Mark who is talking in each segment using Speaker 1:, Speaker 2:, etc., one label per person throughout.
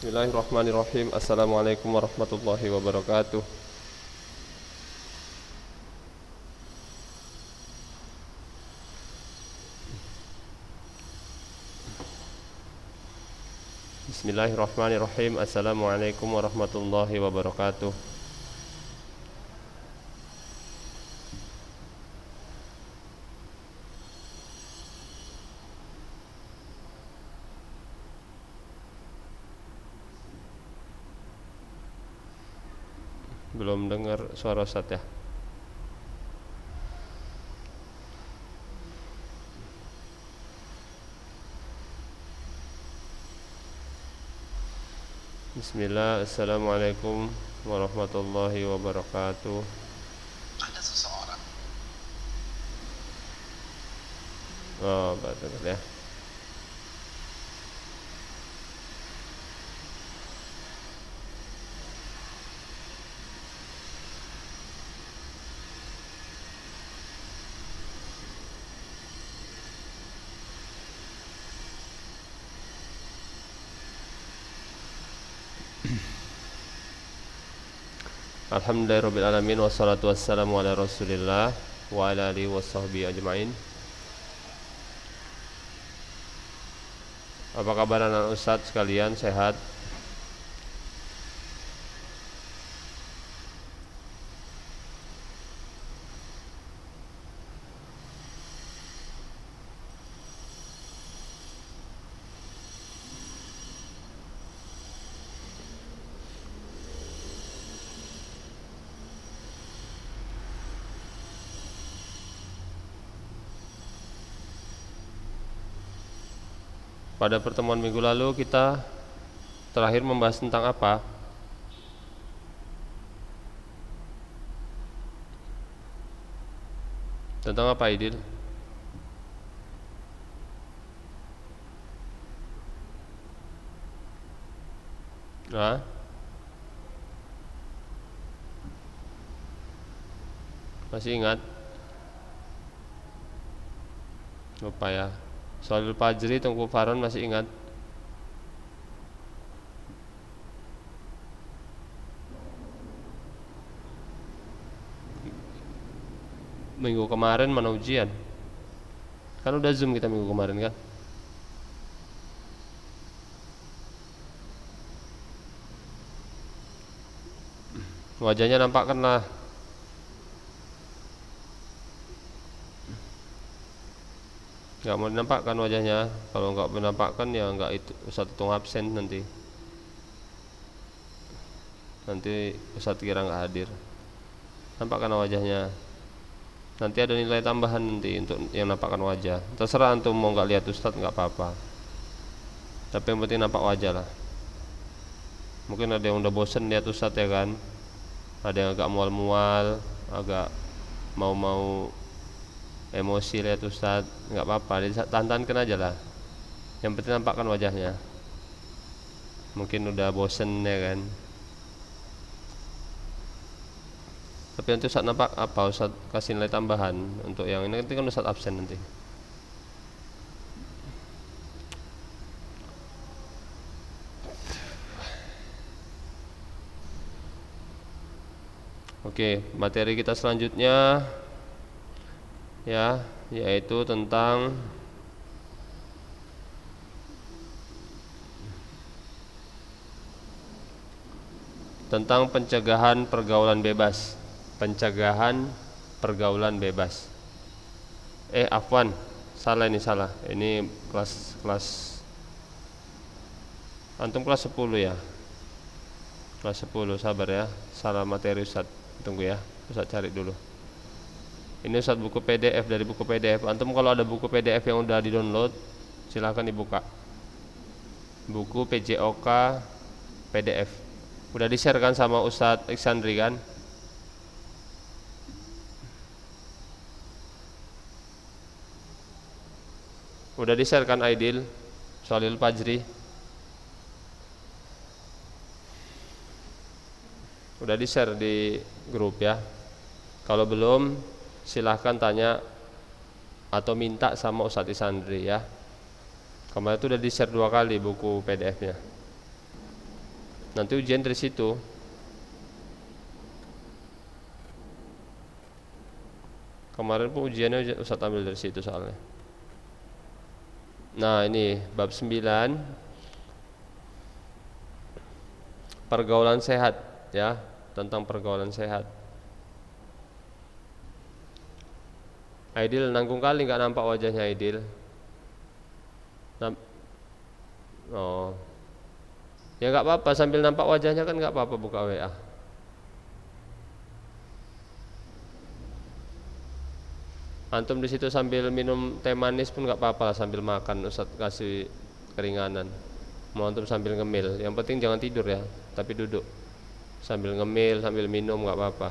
Speaker 1: Bismillahirrahmanirrahim. Assalamualaikum warahmatullahi wabarakatuh. Bismillahirrahmanirrahim. Assalamualaikum warahmatullahi wabarakatuh. Belum dengar suara Ustaz ya? Bismillah. Assalamualaikum warahmatullahi wabarakatuh.
Speaker 2: Ada seseorang.
Speaker 1: Oh, betul ya. Alhamdulillahirrabbilalamin. Wassalatu wassalamu ala rasulillah wa ala alihi wasahbihi ajma'in. Apa kabar anak Ustaz sekalian, sehat? Pada pertemuan minggu lalu kita terakhir membahas tentang apa? Tentang apa, Idil? Hah? Masih ingat? Lupa ya. Shalul Fajri, Tengku Faron masih ingat? Minggu kemarin mana ujian? Kan udah Zoom kita minggu kemarin kan? Wajahnya nampakkan lah. Gak mau dinampakkan wajahnya. Kalau gak menampakkan ya gak itu, Ustadz hitung absen nanti. Nanti Ustadz kira gak hadir. Nampakkan wajahnya. Nanti ada nilai tambahan nanti untuk yang nampakkan wajah. Terserah antum mau gak lihat Ustadz gak apa-apa. Tapi yang penting nampak wajah lah. Mungkin ada yang udah bosen lihat Ustadz ya kan. Ada yang agak mual-mual, agak mau emosi lihat Ustadz, nggak apa-apa, tahan-tahankan aja lah. Yang penting nampakkan wajahnya. Mungkin udah bosen ya kan. Tapi nanti Ustadz nampak apa, Ustadz kasih nilai tambahan untuk yang ini, nanti kan Ustadz absen nanti. Oke, materi kita selanjutnya ya, yaitu tentang pencegahan pergaulan bebas. Pencegahan pergaulan bebas. Afwan, salah ini salah. Ini kelas antum kelas 10 ya. Kelas 10, sabar ya. Salah materi Ustaz. Tunggu ya, Ustaz cari dulu. Ini Ustaz buku PDF, dari buku PDF. Antum kalau ada buku PDF yang udah di-download, silahkan dibuka. Buku PJOK PDF. Udah di-share kan sama Ustaz Iksandri kan? Udah di-share kan Aidil? Shalul Fajri? Udah di-share di grup ya. Kalau belum, silahkan tanya atau minta sama Ustadz Isandri ya. Kemarin itu udah di-share 2 kali buku PDF-nya. Nanti ujian dari situ. Kemarin pun ujiannya Ustaz ambil dari situ soalnya. Nah, ini bab 9, pergaulan sehat ya, tentang pergaulan sehat. Aidil nanggung kali nggak nampak wajahnya Aidil. Oh, ya nggak apa-apa, sambil nampak wajahnya kan nggak apa-apa, buka WA. Antum di situ sambil minum teh manis pun nggak apa-apa, sambil makan Ustaz kasih keringanan. Mau antum sambil ngemil, yang penting jangan tidur ya, tapi duduk sambil ngemil sambil minum nggak apa-apa.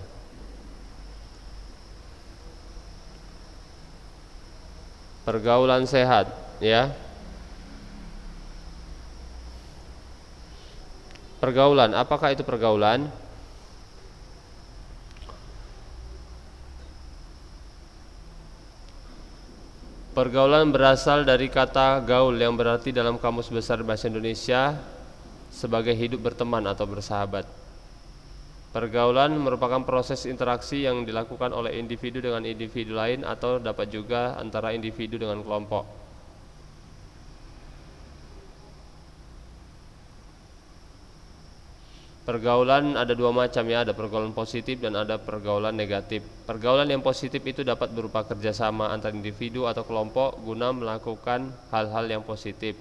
Speaker 1: Pergaulan sehat ya. Pergaulan, apakah itu pergaulan? Pergaulan berasal dari kata gaul yang berarti dalam Kamus Besar Bahasa Indonesia sebagai hidup berteman atau bersahabat. Pergaulan merupakan proses interaksi yang dilakukan oleh individu dengan individu lain atau dapat juga antara individu dengan kelompok. Pergaulan ada dua macam ya, ada pergaulan positif dan ada pergaulan negatif. Pergaulan yang positif itu dapat berupa kerjasama antar individu atau kelompok guna melakukan hal-hal yang positif,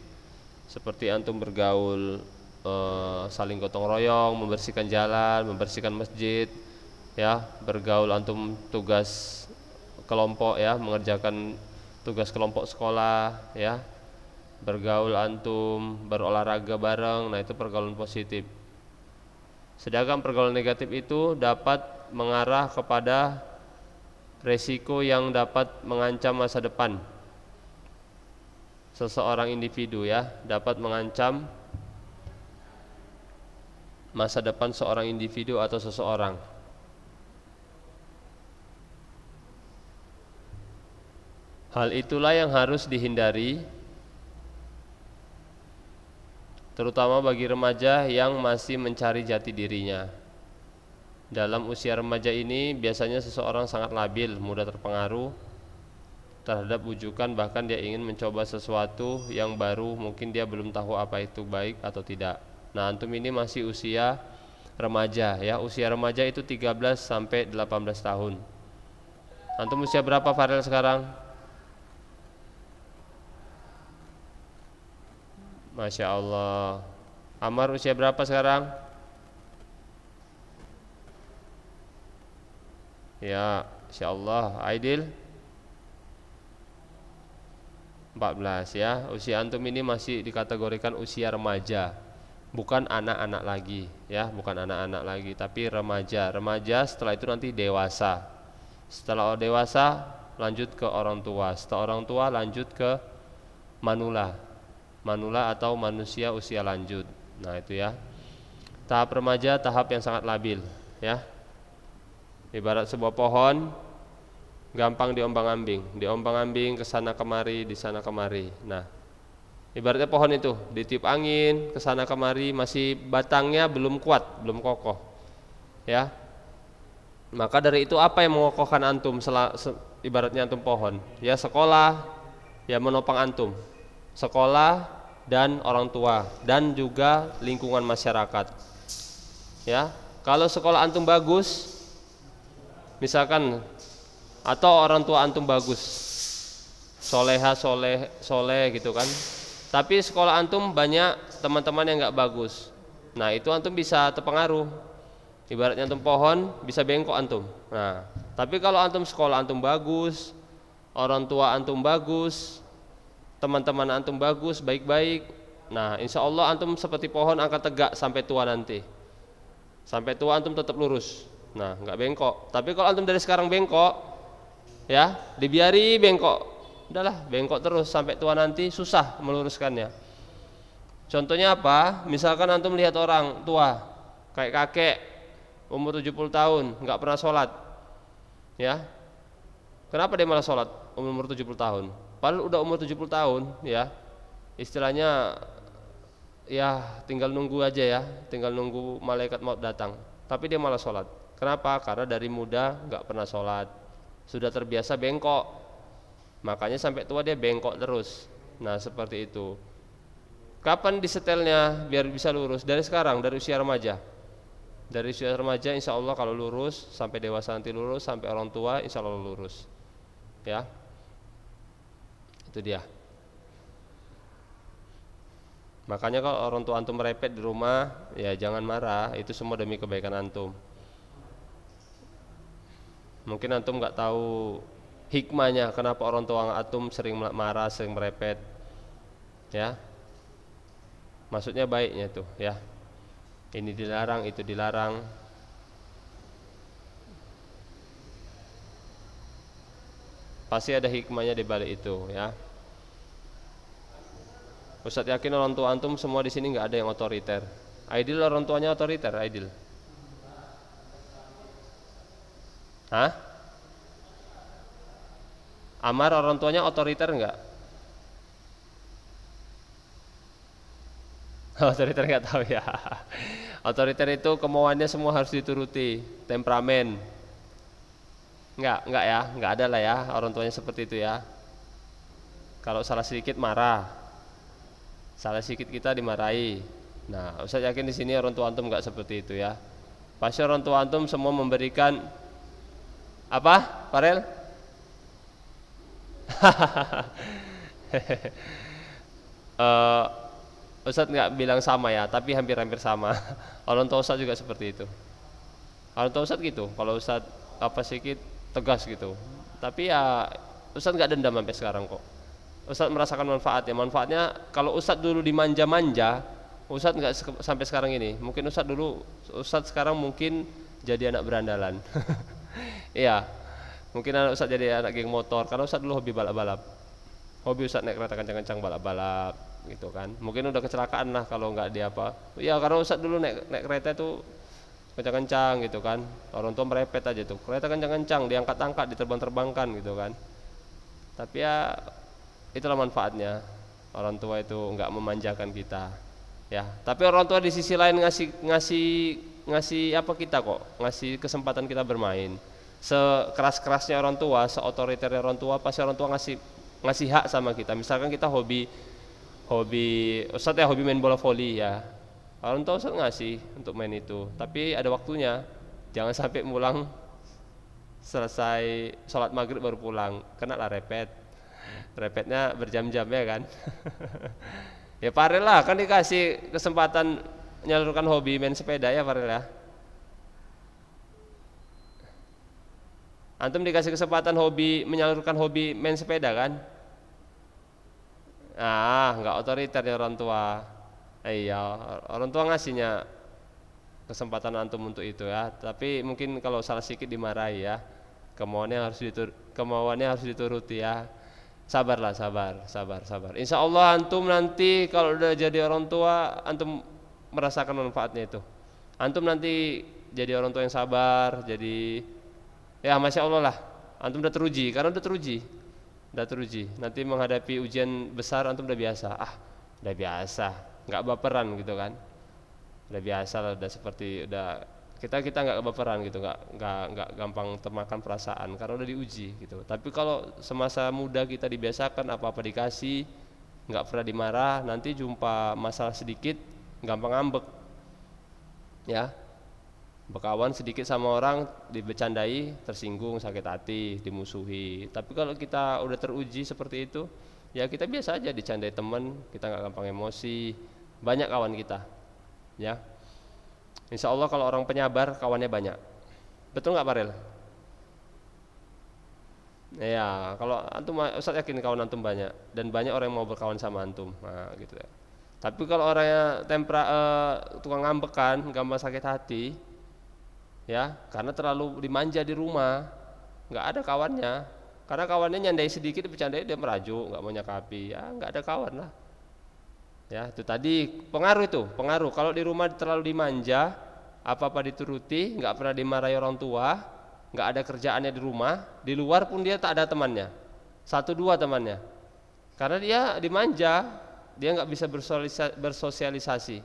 Speaker 1: seperti antum bergaul, saling gotong royong, membersihkan jalan, membersihkan masjid, ya, bergaul antum tugas kelompok ya, mengerjakan tugas kelompok sekolah, ya, bergaul antum berolahraga bareng, nah itu pergaulan positif. Sedangkan pergaulan negatif itu dapat mengarah kepada resiko yang dapat mengancam masa depan seseorang individu ya, dapat mengancam masa depan seorang individu atau seseorang. Hal itulah yang harus dihindari, terutama bagi remaja yang masih mencari jati dirinya. Dalam usia remaja ini biasanya seseorang sangat labil, mudah terpengaruh terhadap bujukan, bahkan dia ingin mencoba sesuatu yang baru, mungkin dia belum tahu apa itu baik atau tidak. Nah, antum ini masih usia remaja ya, usia remaja itu 13 sampai 18 tahun. Antum usia berapa Farel sekarang? Masya Allah. Amar usia berapa sekarang? Ya, Insya Allah. Aidil 14 ya. Usia antum ini masih dikategorikan usia remaja, bukan anak-anak lagi ya, bukan anak-anak lagi, tapi remaja. Remaja setelah itu nanti dewasa. Setelah dewasa lanjut ke orang tua. Setelah orang tua lanjut ke manula. Manula atau manusia usia lanjut. Nah itu ya. Tahap remaja tahap yang sangat labil ya. Ibarat sebuah pohon gampang diombang-ambing kesana kemari, di sana kemari. Nah, ibaratnya pohon itu ditiup angin kesana kemari, masih batangnya belum kuat, belum kokoh ya. Maka dari itu apa yang mengokohkan antum ibaratnya antum pohon? Ya sekolah yang menopang antum. Sekolah dan orang tua dan juga lingkungan masyarakat. Ya, kalau sekolah antum bagus, misalkan, atau orang tua antum bagus, soleh gitu kan, tapi sekolah antum banyak teman-teman yang nggak bagus, nah itu antum bisa terpengaruh. Ibaratnya antum pohon bisa bengkok antum. Nah, tapi kalau antum sekolah antum bagus, orang tua antum bagus, teman-teman antum bagus, baik-baik, nah insya Allah antum seperti pohon akan tegak sampai tua nanti. Sampai tua antum tetap lurus, nah nggak bengkok. Tapi kalau antum dari sekarang bengkok, ya dibiari bengkok, udahlah bengkok terus sampai tua nanti, susah meluruskannya. Contohnya apa? Misalkan antum lihat orang tua kayak kakek umur 70 tahun nggak pernah sholat, ya kenapa dia malah sholat umur 70 tahun? Padahal udah umur 70 tahun ya, istilahnya ya tinggal nunggu aja ya, tinggal nunggu malaikat maut datang. Tapi dia malah sholat. Kenapa? Karena dari muda nggak pernah sholat, sudah terbiasa bengkok, makanya sampai tua dia bengkok terus. Nah seperti itu. Kapan disetelnya biar bisa lurus? Dari sekarang, dari usia remaja. Dari usia remaja insya Allah kalau lurus, sampai dewasa nanti lurus, sampai orang tua insya Allah lurus. Ya, itu dia. Makanya kalau orang tua antum merepet di rumah, ya jangan marah, itu semua demi kebaikan antum. Mungkin antum nggak tahu hikmahnya kenapa orang tua antum sering marah, sering merepet. Ya, maksudnya baiknya tuh ya. Ini dilarang, itu dilarang. Pasti ada hikmahnya di balik itu ya. Ustadz yakin orang tua antum semua di sini nggak ada yang otoriter. Aidil orang tuanya otoriter, Aidil. Hah? Amar orang tuanya otoriter nggak? Otoriter nggak tahu ya. Otoriter itu kemauannya semua harus dituruti, temperamen. Enggak ya, enggak ada lah ya orang tuanya seperti itu ya. Kalau salah sedikit marah, salah sedikit kita dimarahi. Nah, Ustaz yakin di sini orang tua antum enggak seperti itu ya. Pasti orang tua antum semua memberikan apa, Farel? Ustaz enggak bilang sama ya, tapi hampir-hampir sama. Orang tua Ustaz juga seperti itu. Orang tua Ustaz gitu, kalau Ustaz apa sedikit tegas gitu. Tapi ya Ustaz enggak dendam sampai sekarang kok. Ustaz merasakan manfaatnya. Manfaatnya kalau Ustaz dulu dimanja-manja, Ustaz enggak sampai sekarang ini. Mungkin Ustaz sekarang mungkin jadi anak berandalan. Iya. Mungkin anak Ustaz jadi anak geng motor karena Ustaz dulu hobi balap-balap. Hobi Ustaz naik kereta kencang-kencang balap-balap gitu kan. Mungkin udah kecelakaan lah kalau enggak dia apa. Ya karena Ustaz dulu naik kereta itu kencang-kencang gitu kan. Orang tua merepet aja tuh. Kereta kencang-kencang diangkat-angkat, diterbang-terbangkan gitu kan. Tapi ya itulah manfaatnya. Orang tua itu enggak memanjakan kita. Ya, tapi orang tua di sisi lain ngasih apa kita kok, ngasih kesempatan kita bermain. Sekeras-kerasnya orang tua, seotoriternya orang tua, pasti orang tua ngasih hak sama kita. Misalkan kita hobi Ustaz ya hobi main bola voli ya. Orang tua Ustaz ngasih untuk main itu, tapi ada waktunya. Jangan sampai pulang selesai sholat maghrib baru pulang, kena lah repetnya berjam-jam ya kan. Ya Farel lah kan dikasih kesempatan menyalurkan hobi main sepeda ya Farel ya. Antum dikasih kesempatan menyalurkan hobi main sepeda kan? Enggak otoriter ya orang tua. Iya, orang tua ngasihnya kesempatan antum untuk itu ya. Tapi mungkin kalau salah sedikit dimarahi ya. Kemauannya harus dituruti ya. Sabarlah, sabar. Insya Allah antum nanti kalau udah jadi orang tua, antum merasakan manfaatnya itu. Antum nanti jadi orang tua yang sabar, jadi ya masya Allah lah. Antum udah teruji, karena udah teruji. Nanti menghadapi ujian besar antum udah biasa. Udah biasa, nggak baperan gitu kan. Udah biasa lah, kita nggak baperan gitu, nggak gampang termakan perasaan karena udah diuji gitu. Tapi kalau semasa muda kita dibiasakan apa dikasih, nggak pernah dimarah, nanti jumpa masalah sedikit gampang ngambek ya. Berkawan sedikit sama orang dibecandai, tersinggung, sakit hati, dimusuhi. Tapi kalau kita udah teruji seperti itu, ya kita biasa aja dicandai teman, kita nggak gampang emosi. Banyak kawan kita ya. Insya Allah kalau orang penyabar kawannya banyak. Betul nggak Farel? Ya, kalau antum Ustaz yakin kawan antum banyak dan banyak orang yang mau berkawan sama antum. Nah, gitu ya. Tapi kalau orangnya tukang ngambekan, gampang sakit hati, ya, karena terlalu dimanja di rumah, nggak ada kawannya. Karena kawannya nyandai sedikit, bercandai dia merajuk, nggak mau nyakapi, ya nggak ada kawan lah. Ya, itu tadi pengaruh. Kalau di rumah terlalu dimanja, apa-apa dituruti, nggak pernah dimarahi orang tua, nggak ada kerjaannya di rumah, di luar pun dia tak ada temannya, 1-2 temannya, karena dia dimanja, dia nggak bisa bersosialisasi,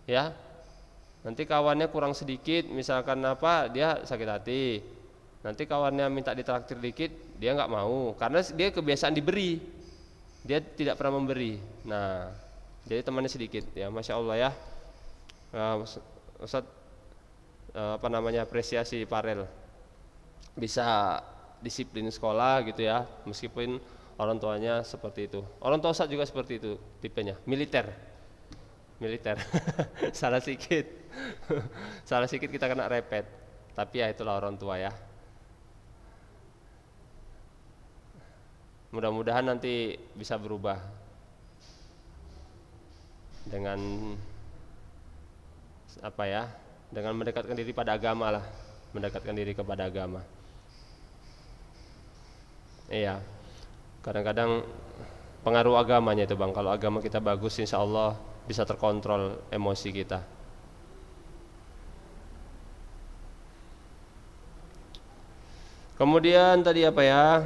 Speaker 1: ya. Nanti kawannya kurang sedikit, misalkan apa, dia sakit hati. Nanti kawannya minta ditraktir dikit, dia nggak mau, karena dia kebiasaan diberi, dia tidak pernah memberi. Nah, jadi temannya sedikit, ya, masya Allah ya. Ustaz, apresiasi Parel bisa disiplin sekolah gitu ya, meskipun orang tuanya seperti itu. Orang tua Ustaz juga seperti itu tipenya, militer. Salah sedikit salah sedikit kita kena repet, tapi ya itulah orang tua ya. Mudah-mudahan nanti bisa berubah dengan apa ya, dengan mendekatkan diri pada agama lah, mendekatkan diri kepada agama. Iya, kadang-kadang pengaruh agamanya itu Bang. Kalau agama kita bagus, insya Allah bisa terkontrol emosi kita. Kemudian tadi apa ya,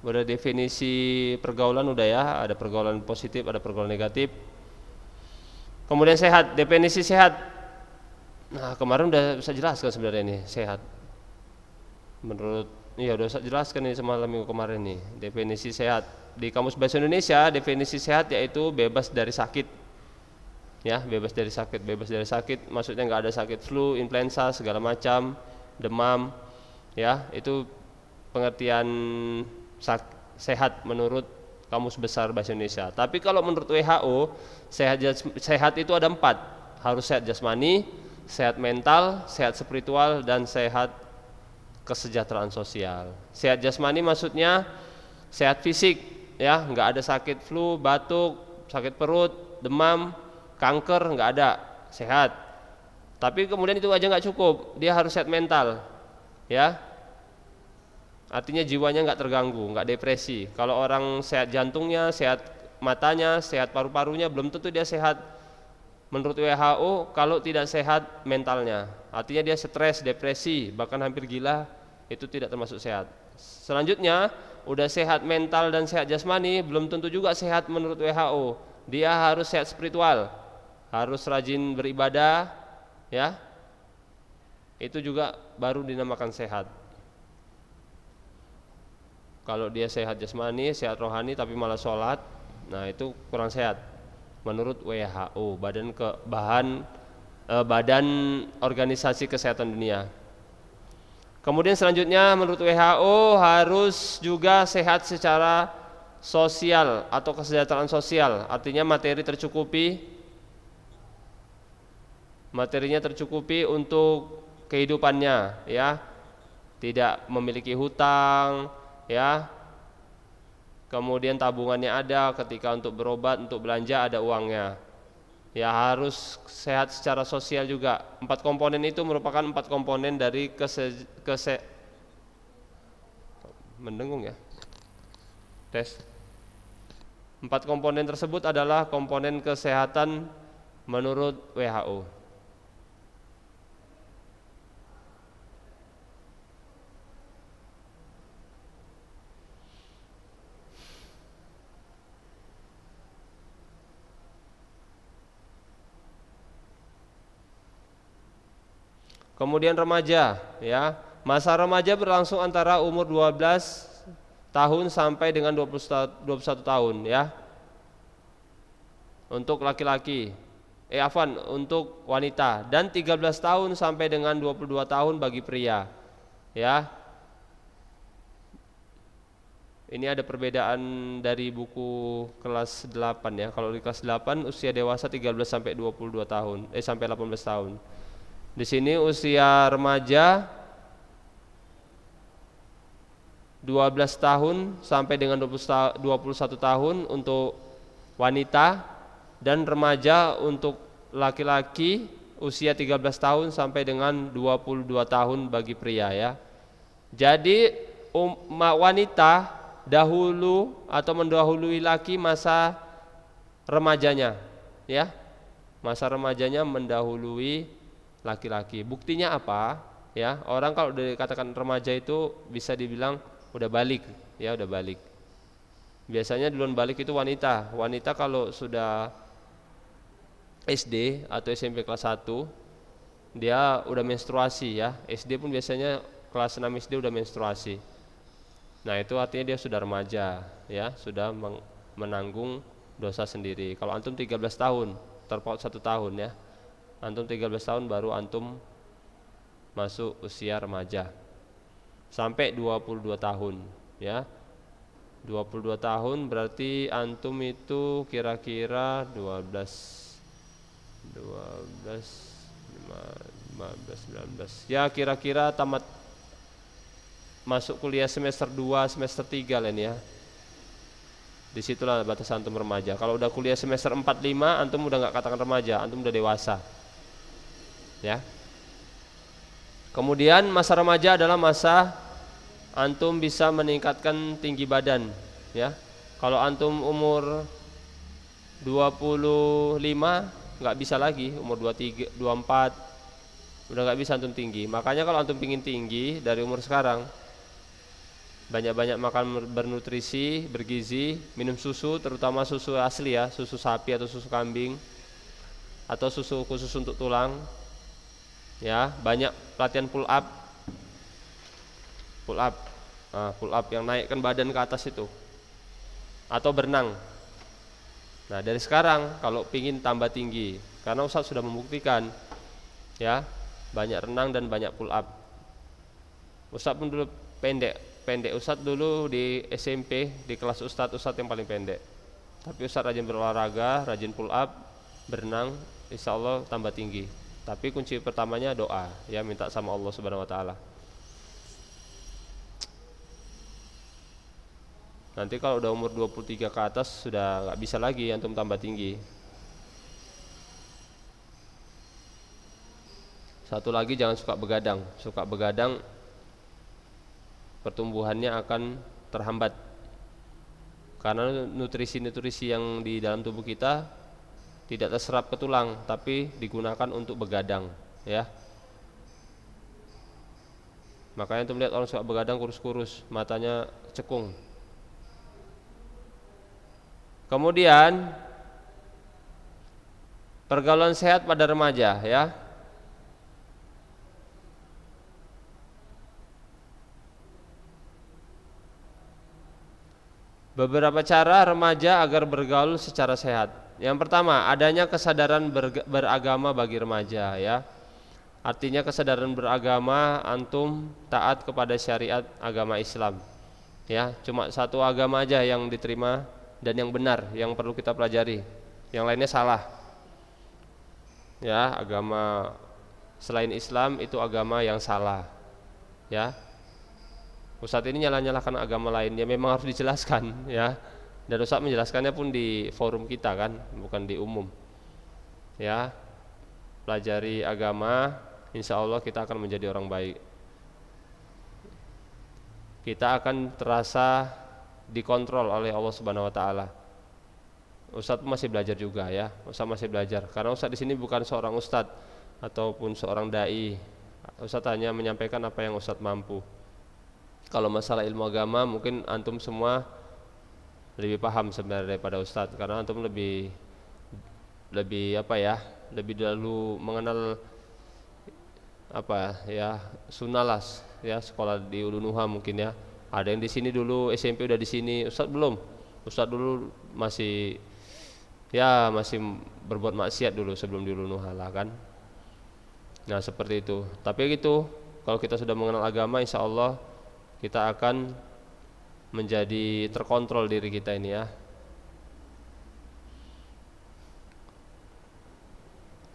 Speaker 1: udah definisi pergaulan udah ya, ada pergaulan positif, ada pergaulan negatif. Kemudian sehat, definisi sehat. Nah, kemarin udah saya jelaskan sebenarnya ini sehat. Udah saya jelaskan ini semalam minggu kemarin nih, definisi sehat. Di Kamus Bahasa Indonesia, definisi sehat yaitu bebas dari sakit. Ya, bebas dari sakit maksudnya nggak ada sakit flu, influenza, segala macam, demam. Ya, itu pengertian sehat menurut Kamus Besar Bahasa Indonesia. Tapi kalau menurut WHO, sehat itu ada 4. Harus sehat jasmani, sehat mental, sehat spiritual, dan sehat kesejahteraan sosial. Sehat jasmani maksudnya sehat fisik, ya, nggak ada sakit flu, batuk, sakit perut, demam, kanker, nggak ada, sehat. Tapi kemudian itu aja nggak cukup, dia harus sehat mental, ya. Artinya jiwanya nggak terganggu, nggak depresi. Kalau orang sehat jantungnya, sehat matanya, sehat paru-parunya, belum tentu dia sehat menurut WHO kalau tidak sehat mentalnya. Artinya dia stres, depresi, bahkan hampir gila, itu tidak termasuk sehat. Selanjutnya, udah sehat mental dan sehat jasmani, belum tentu juga sehat menurut WHO. Dia harus sehat spiritual, harus rajin beribadah, ya. Itu juga baru dinamakan sehat. Kalau dia sehat jasmani, sehat rohani tapi malah sholat, nah itu kurang sehat menurut WHO, Badan Organisasi Kesehatan Dunia. Kemudian selanjutnya menurut WHO harus juga sehat secara sosial atau kesejahteraan sosial, artinya materinya tercukupi untuk kehidupannya, ya, tidak memiliki hutang, ya, kemudian tabungannya ada, ketika untuk berobat, untuk belanja ada uangnya. Ya, harus sehat secara sosial juga. 4 komponen itu merupakan 4 komponen dari mendengung ya. Tes. 4 komponen tersebut adalah komponen kesehatan menurut WHO. Kemudian remaja, ya. Masa remaja berlangsung antara umur 12 tahun sampai dengan 21 tahun, ya. Untuk laki-laki. Untuk wanita, dan 13 tahun sampai dengan 22 tahun bagi pria, ya. Ini ada perbedaan dari buku kelas 8 ya. Kalau di kelas 8 usia dewasa 13 sampai 22 tahun, sampai 18 tahun. Di sini usia remaja 12 tahun sampai dengan 21 tahun untuk wanita, dan remaja untuk laki-laki usia 13 tahun sampai dengan 22 tahun bagi pria, ya. Jadi wanita dahulu atau mendahului laki masa remajanya, ya. Masa remajanya mendahului laki-laki. Buktinya apa? Ya, orang kalau dikatakan remaja itu bisa dibilang udah balik, ya, udah balik. Biasanya duluan balik itu wanita. Wanita kalau sudah SD atau SMP kelas 1 dia udah menstruasi ya. SD pun biasanya kelas 6 SD udah menstruasi. Nah, itu artinya dia sudah remaja ya, sudah menanggung dosa sendiri. Kalau antum 13 tahun, terpaut 1 tahun ya. Antum 13 tahun baru antum masuk usia remaja. Sampai 22 tahun ya. 22 tahun berarti antum itu kira-kira 19 ya, kira-kira tamat masuk kuliah semester 2 semester 3 lah ini ya. Disitulah batas antum remaja. Kalau udah kuliah semester 4 5 antum udah gak katakan remaja, antum udah dewasa ya. Kemudian masa remaja adalah masa antum bisa meningkatkan tinggi badan ya. Kalau antum umur 25 nggak bisa lagi, umur 23, 24 udah nggak bisa antum tinggi. Makanya kalau antum pingin tinggi dari umur sekarang, banyak-banyak makan bernutrisi, bergizi, minum susu, terutama susu asli ya, susu sapi atau susu kambing atau susu khusus untuk tulang ya. Banyak latihan pull up. Pull up yang naikkan badan ke atas itu, atau berenang. Nah, dari sekarang kalau pingin tambah tinggi, karena Ustadz sudah membuktikan ya, banyak renang dan banyak pull up. Ustadz pun dulu pendek. Ustadz dulu di SMP di kelas Ustadz yang paling pendek. Tapi Ustadz rajin berolahraga, rajin pull up, berenang, insya Allah tambah tinggi. Tapi kunci pertamanya doa ya, minta sama Allah Subhanahu Wa Taala. Nanti kalau udah umur 23 ke atas sudah nggak bisa lagi antum tambah tinggi. Satu lagi, jangan suka begadang. Suka begadang pertumbuhannya akan terhambat. Karena nutrisi-nutrisi yang di dalam tubuh kita tidak terserap ke tulang, tapi digunakan untuk begadang ya. Makanya antum lihat orang suka begadang kurus-kurus, matanya cekung. Kemudian pergaulan sehat pada remaja ya. Beberapa cara remaja agar bergaul secara sehat. Yang pertama, adanya kesadaran beragama bagi remaja ya. Artinya kesadaran beragama, antum taat kepada syariat agama Islam ya. Cuma satu agama aja yang diterima dan yang benar, yang perlu kita pelajari. Yang lainnya salah ya. Agama selain Islam itu agama yang salah ya. Ustadz ini nyalahkan agama lain, ya memang harus dijelaskan ya. Dan Ustadz menjelaskannya pun di forum kita kan, bukan di umum ya. Pelajari agama, insya Allah kita akan menjadi orang baik. Kita akan terasa dikontrol oleh Allah Subhanahu Wa Taala. Ustadz masih belajar juga ya. Ustadz masih belajar, karena Ustadz di sini bukan seorang ustadz ataupun seorang dai. Ustadz hanya menyampaikan apa yang Ustadz mampu. Kalau masalah ilmu agama mungkin antum semua lebih paham sebenarnya daripada Ustadz, karena antum lebih apa ya, lebih dahulu mengenal apa ya, sunnah lah ya, sekolah di Ulunuha mungkin ya. Ada yang di sini dulu SMP udah di sini, Ustadz belum. Ustadz dulu masih berbuat maksiat dulu sebelum di Ulunuha lah kan. Nah seperti itu. Tapi gitu, kalau kita sudah mengenal agama, insya Allah kita akan menjadi terkontrol diri kita ini ya.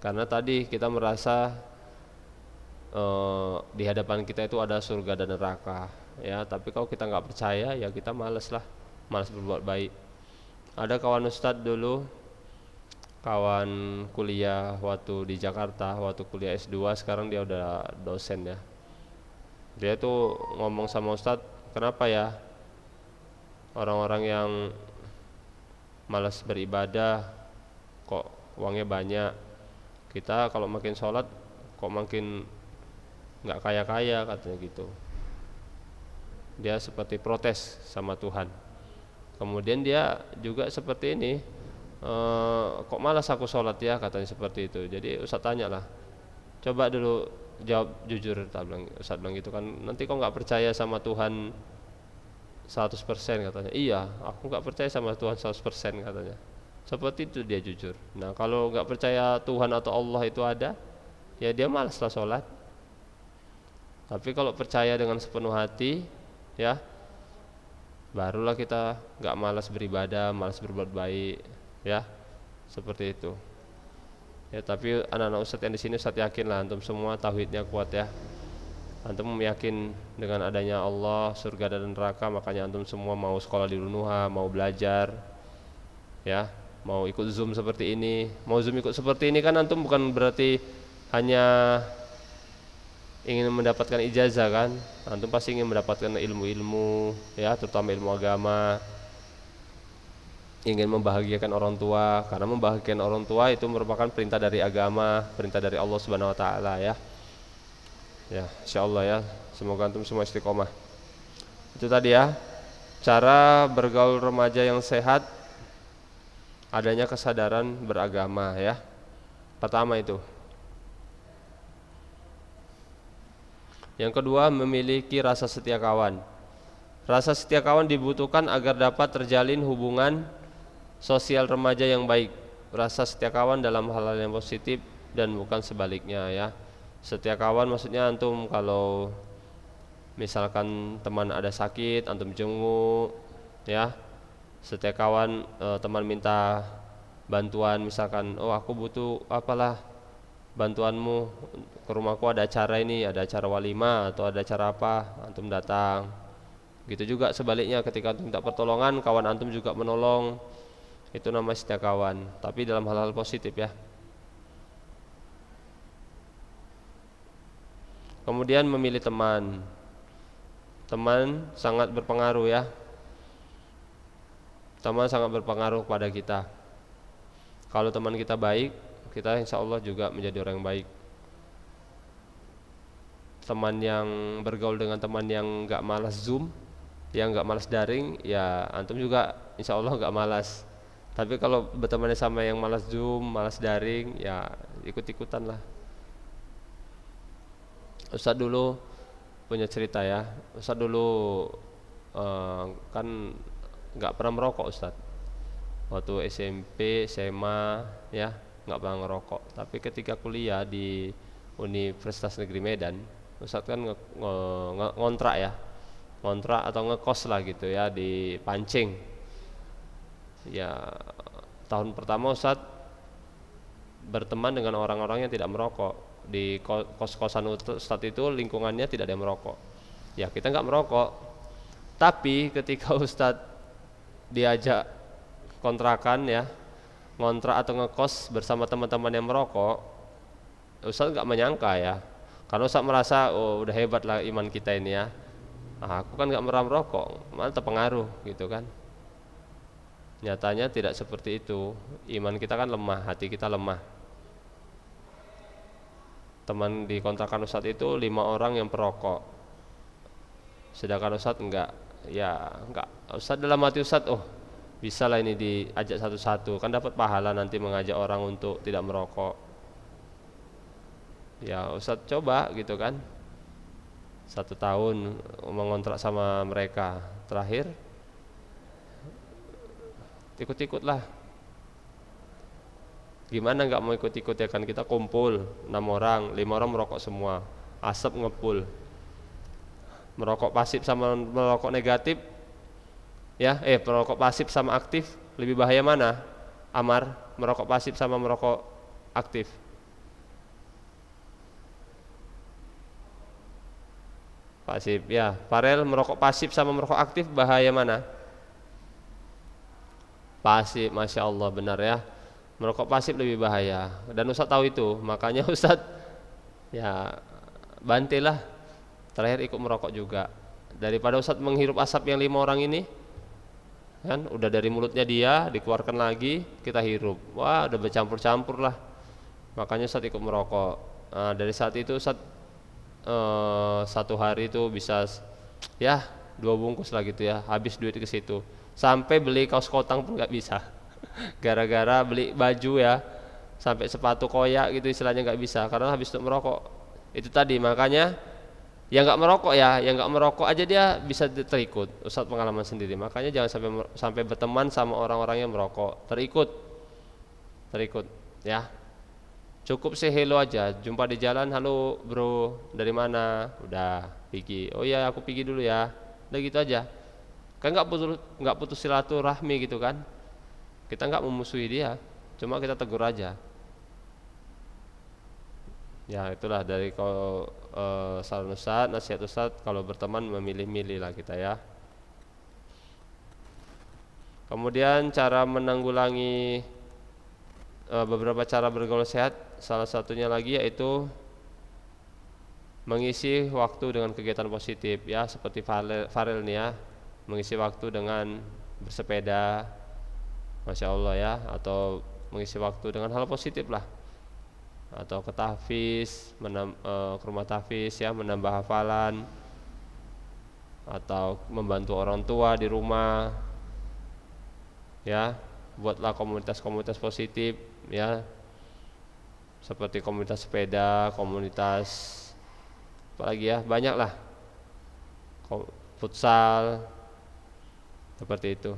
Speaker 1: Karena tadi kita merasa di hadapan kita itu ada surga dan neraka ya. Tapi kalau kita nggak percaya ya kita malas berbuat baik. Ada kawan Ustadz dulu, kawan kuliah waktu di Jakarta, waktu kuliah S2, sekarang dia udah dosen ya. Dia tuh ngomong sama Ustadz, kenapa ya orang-orang yang malas beribadah kok uangnya banyak, kita kalau makin sholat kok makin nggak kaya-kaya, katanya gitu. Dia seperti protes sama Tuhan. Kemudian dia juga seperti ini, kok malas aku sholat ya, katanya seperti itu. Jadi Ustaz tanya lah, coba dulu jawab jujur. Ustaz bilang gitu kan, nanti kok nggak percaya sama Tuhan 100%, katanya. Iya, aku nggak percaya sama Tuhan 100%, katanya. Seperti itu dia jujur. Nah, kalau nggak percaya Tuhan atau Allah itu ada, ya dia malaslah sholat. Tapi kalau percaya dengan sepenuh hati, ya barulah kita nggak malas beribadah, malas berbuat baik, ya seperti itu. Ya, tapi anak-anak Ustadz yang di sini, Ustadz yakin lah antum semua tauhidnya kuat ya. Antum yakin dengan adanya Allah, surga dan neraka, makanya antum semua mau sekolah di Unuha, mau belajar, ya, mau ikut Zoom seperti ini. Mau Zoom ikut seperti ini kan antum bukan berarti hanya ingin mendapatkan ijazah kan, antum pasti ingin mendapatkan ilmu-ilmu, ya, terutama ilmu agama, ingin membahagiakan orang tua, karena membahagiakan orang tua itu merupakan perintah dari agama, perintah dari Allah Subhanahu wa taala, ya. Ya, insyaallah ya, semoga antum semua istiqomah. Itu tadi ya, cara bergaul remaja yang sehat, adanya kesadaran beragama ya. Pertama itu. Yang kedua, memiliki rasa setia kawan. Rasa setia kawan dibutuhkan agar dapat terjalin hubungan sosial remaja yang baik. Rasa setia kawan dalam hal-hal yang positif dan bukan sebaliknya ya. Setia kawan maksudnya antum kalau misalkan teman ada sakit, antum jenguk ya. Setia kawan, teman minta bantuan, misalkan, oh aku butuh apalah bantuanmu, ke rumahku ada acara ini, ada acara walimah atau ada acara apa, antum datang. Gitu juga sebaliknya, ketika antum minta pertolongan, kawan antum juga menolong. Itu namanya setia kawan, tapi dalam hal-hal positif ya. Kemudian memilih teman. Teman sangat berpengaruh ya. Teman sangat berpengaruh pada kita. Kalau teman kita baik, kita insya Allah juga menjadi orang yang baik. Teman yang bergaul dengan teman yang gak malas Zoom, yang gak malas daring, ya antum juga insya Allah gak malas. Tapi kalau bertemannya sama yang malas Zoom, malas daring, ya ikut-ikutan lah. Ustadz dulu punya cerita ya. Ustadz dulu kan gak pernah merokok Ustadz. Waktu SMP, SMA ya nggak pernah ngerokok. Tapi ketika kuliah di Universitas Negeri Medan, Ustadz kan ngontrak ya, ngontrak atau ngekos lah gitu ya di Pancing. Ya tahun pertama Ustadz berteman dengan orang-orang yang tidak merokok. Di kos-kosan Ustadz itu lingkungannya tidak ada yang merokok. Ya kita nggak merokok. Tapi ketika Ustadz diajak kontrakan ya, ngontrak atau ngekos bersama teman-teman yang merokok, Ustaz nggak menyangka ya, karena Ustaz merasa oh udah hebat lah iman kita ini ya. Nah, aku kan nggak pernah merokok, malah terpengaruh gitu kan. Nyatanya tidak seperti itu. Iman kita kan lemah, hati kita lemah. Teman di kontrakan Ustaz itu 5 orang yang perokok, sedangkan Ustaz enggak. Ya enggak, Ustaz dalam hati Ustaz, oh bisa lah ini diajak satu-satu, kan dapat pahala nanti mengajak orang untuk tidak merokok. Ya Ustadz coba gitu kan, 1 tahun mengontrak sama mereka. Terakhir ikut-ikut lah. Gimana gak mau ikut-ikut ya kan, kita kumpul 6 orang, 5 orang merokok semua, asap ngepul. Merokok pasif sama merokok negatif ya, merokok pasif sama aktif lebih bahaya mana? Amar, merokok pasif sama merokok aktif? Pasif ya. Farel, merokok pasif sama merokok aktif bahaya mana? Pasif, Masya Allah, benar ya. Merokok pasif lebih bahaya. Dan Ustaz tahu itu, makanya Ustaz ya bantilah terakhir ikut merokok juga. Daripada Ustaz menghirup asap yang 5 orang ini, kan udah dari mulutnya dia dikeluarkan lagi, kita hirup, wah udah bercampur-campur lah. Makanya Ustaz ikut merokok. Nah, dari saat itu Ustaz 1 hari itu bisa ya 2 bungkus lah gitu ya, habis duit ke situ. Sampai beli kaos kotang pun nggak bisa. Gara-gara beli baju ya, sampai sepatu koyak gitu istilahnya nggak bisa karena habis untuk merokok. Itu tadi makanya yang nggak merokok ya, yang nggak merokok aja dia bisa terikut. Ustadz pengalaman sendiri. Makanya jangan sampai berteman sama orang-orang yang merokok. Terikut ya. Cukup say hello aja, jumpa di jalan, halo bro, dari mana? Udah pergi. Oh iya aku pergi dulu ya. Udah gitu aja. Kan nggak putus silaturahmi gitu kan? Kita nggak memusuhi dia, cuma kita tegur aja. Ya itulah dari kalau saran Ustadz, nasihat Ustadz kalau berteman memilih-milih lah kita ya. Kemudian cara menanggulangi beberapa cara bergaul sehat, salah satunya lagi yaitu mengisi waktu dengan kegiatan positif ya, seperti Farel nih ya, mengisi waktu dengan bersepeda, Masya Allah ya, atau mengisi waktu dengan hal positif lah, atau ke tahfiz, ke rumah tahfiz ya, menambah hafalan, atau membantu orang tua di rumah ya. Buatlah komunitas-komunitas positif ya, seperti komunitas sepeda, komunitas apalagi ya, banyak lah, futsal seperti itu.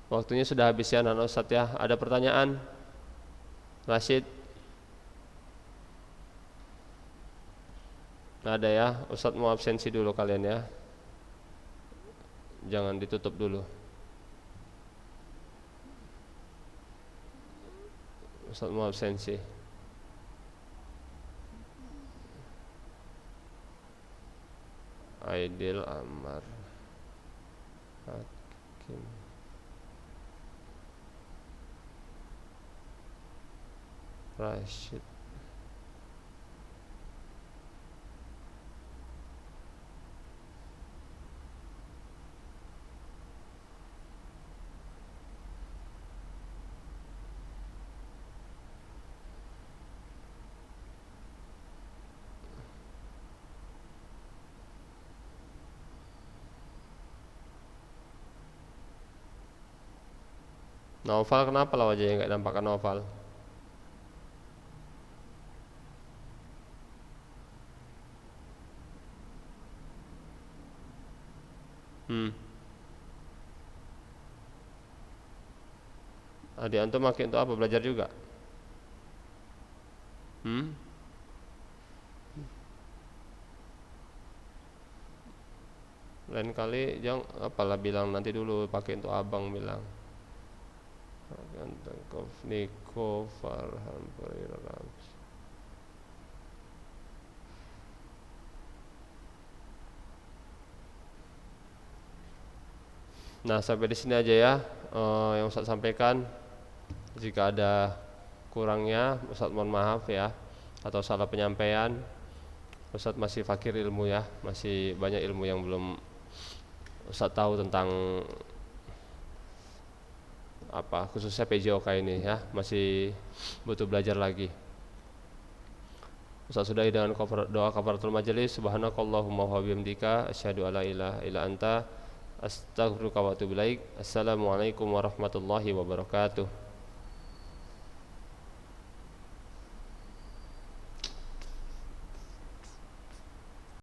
Speaker 1: Waktunya sudah habis ya Nana Ustadz ya. Ada pertanyaan? Rashid? Ada ya. Ustadz mau absensi dulu kalian ya. Jangan ditutup dulu. Ustadz mau absensi. Aidil Amar Hakim Rashid. Naufal kenapa lah wajahnya nggak nampakkan Naufal? Adik antum makin untuk apa? Belajar juga? Lain kali jangan apalah bilang nanti dulu, pakai untuk abang bilang. Niko Farhan Rams. Nah sampai di sini aja ya yang Ustadz sampaikan. Jika ada kurangnya Ustadz mohon maaf ya, atau salah penyampaian. Ustadz masih fakir ilmu ya, masih banyak ilmu yang belum Ustadz tahu tentang apa khususnya PJOK ini ya, masih butuh belajar lagi. Ustadz sudahi dengan doa kafaratul majelis. Subhanakallahumma wa bihamdika asyhadu alla ilaha illa anta astaghfiruka wa atubu ilaik. Assalamualaikum warahmatullahi wabarakatuh.